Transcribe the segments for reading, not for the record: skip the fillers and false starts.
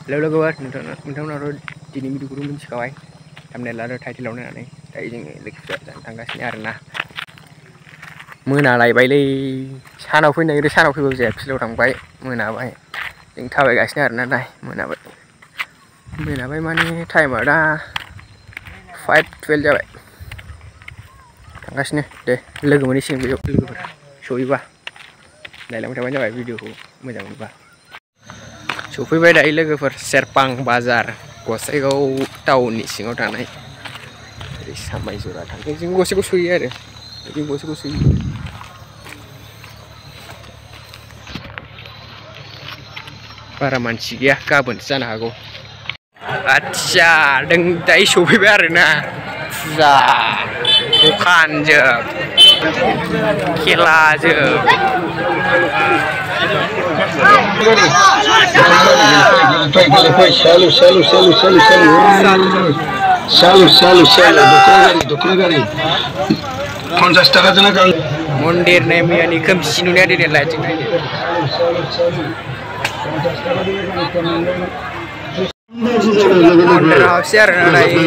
Halo kawan, nonton ini video kurung sekawai. Thumbnail ada title naik. Tadi जोङो लोगोफोरा थांगासिनो आरोना. मोनालायबायलै सानाव फैनो नागिरो सानाव फैबाबो जाया फिल्डआव थांबाय मोनाबाय जों थाबायगासिनो आरोना नाय मोनाबाय माने टाइमआ दा 5:12 जाबाय थांगासिनो दे लोगो मोनैसिगोन बेयाव लोगोफोर सहैबा नायलांबाय थाबानो जाबाय भिडिअखौ मोजां मोनबा सफैबाय दायो लोगोफोर सेरपां बाजार गसाइगाव टाउननि सिङाव थानाय सामायजरा थांनाय जों गसाइगाव सहैयो आरो जों गसाइगाव सहैयो बारा मानसि गैया गाबोनसो जानो हागौ आच्छा जों दायो सफैबाय आरोना फुजा दखानजों खेलाजों मन्दिर नाय मैयानि खोमसि नुनाया दिनै लाइटिं नायनो मन्दिर हाबसै आरोना दायो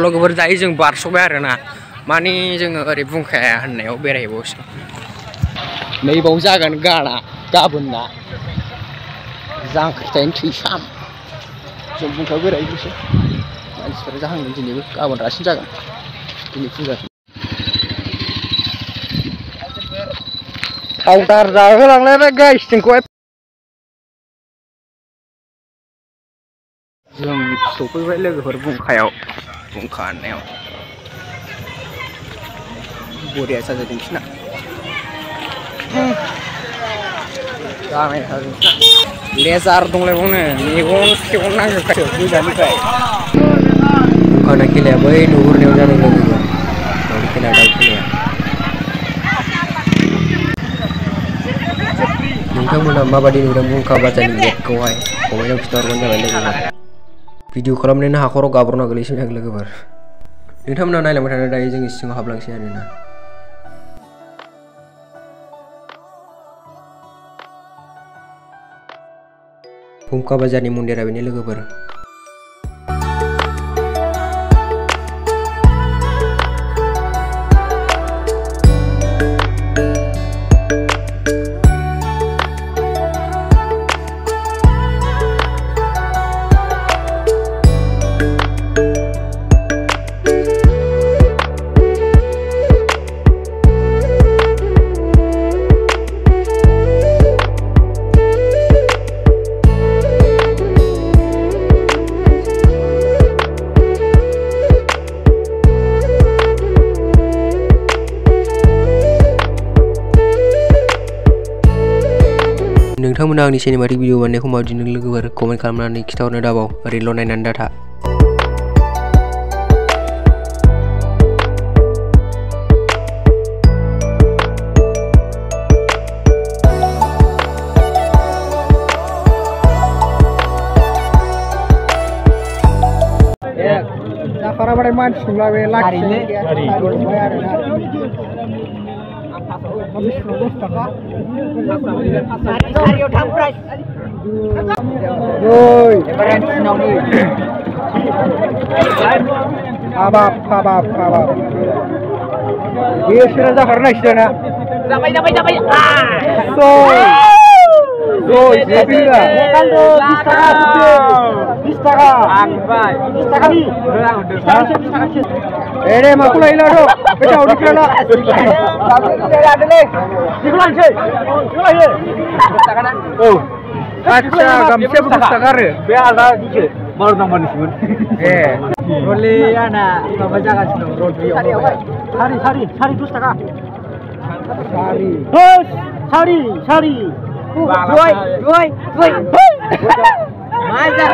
लोगोफोर दायो जों बारस'बाय आरोना माने जोङो ओरै बुंखाया होननायाव बेरायहैबावसै नैबाव जागोन गाना गाबोनना जांख्रिथायनो थैसाम जों बुंखायाव बेरायहैनोसै मानसिफोरा जाहांदों दिनैबो गाबोन रासिन जागोन दिनै फुजा पाउडार जाहोलांलायबाय गाइस जोंखौहाय जों सफैबाय लोगोफोर बुंखायाव बुंखा होननायाव बरिया साजायदों बिसोरना लेजार दंलायबावनो मेगन खेगन नांजोबखायो गोजाननिफ्राय बुंखाना खेलाया बै नुहुरनायाव जादों लोगोफोर दाउ खेला नोंथांमोना माबादि नुदों बुंखा बाजारनि गेटखौहाय कमेन्टआव खिन्थाहरबानो जाबाय लोगोफोर भिडिअ खालामनायनि हाखराव गाब्र'ना गोलैसै आं लोगोफोर नोंथांमोना नायलांबाय थानाय दायो जोंनि सिङाव हाबलांसै आरोना बुंखा बाजारनि मन्दिरा बेनो लोगोफोर नोंथांमोना आंनि सिनेमाटिक भिडिअ बानायनायखौ माबायदि नुदों लोगोफोर कमेन्ट खालामनानै खिन्थाहरनो दाबाव ओरैनोल' नायनानै दाथा जाखाराबाथाय मानसि नुला बे लाखिनो बिसोरो जाखारनायसोना जाबाय Ini maku lain lah dong. Kita udah kira lah. Ada nih. Dikulang sih. Oh. Acha, gamsnya berpustakaan ya? Biasa juga. Baru tambah nih sih. Boleh anak. Bapak jangan sih dong. Sari pustaka. Sari. Dua. Masa?